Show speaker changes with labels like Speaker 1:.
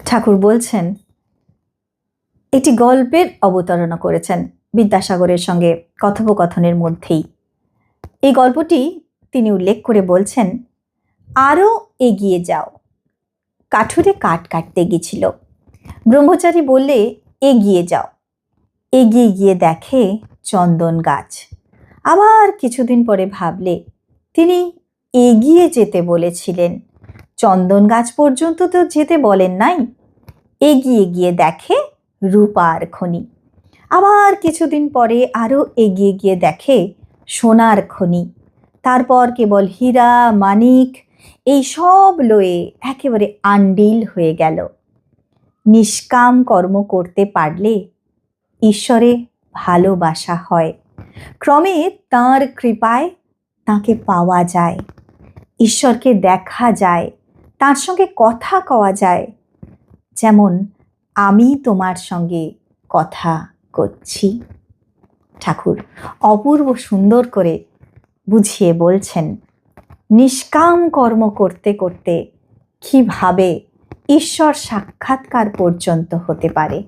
Speaker 1: ঠাকুর বলছেন এটি গল্পের অবতারণা করেছেন বিদ্যাসাগরের সঙ্গে কথোপকথনের মধ্যেই। এই গল্পটি তিনি উল্লেখ করে বলছেন, আরও এগিয়ে যাও। কাঠুরে কাঠ কাটতে গেছিল। ব্রহ্মচারী বললে, এগিয়ে যাও। এগিয়ে গিয়ে দেখে চন্দন গাছ। আবার কিছুদিন পরে ভাবলে, তিনি এগিয়ে যেতে বলেছিলেন, চন্দন গাছ পর্যন্ত তো যেতে বলেন নাই। এগিয়ে গিয়ে দেখে রূপার খনি। আবার কিছুদিন পরে আরও এগিয়ে গিয়ে দেখে সোনার খনি। তারপর কেবল হীরা মানিক এই সব লয়ে একেবারে আন্ডিল হয়ে গেল। নিষ্কাম কর্ম করতে পারলে ঈশ্বরে ভালোবাসা হয়। ক্রমে তাঁর কৃপায় তাঁকে পাওয়া যায়, ঈশ্বরকে দেখা যায়, তার সঙ্গে কথা কওয়া যায়। যেমন আমি তোমার সঙ্গে কথা করছি। ঠাকুর অপূর্ব সুন্দর করে বুঝিয়ে বলছেন, নিষ্কাম কর্ম করতে করতে কিভাবে ঈশ্বর সাক্ষাৎকার পর্যন্ত হতে পারে।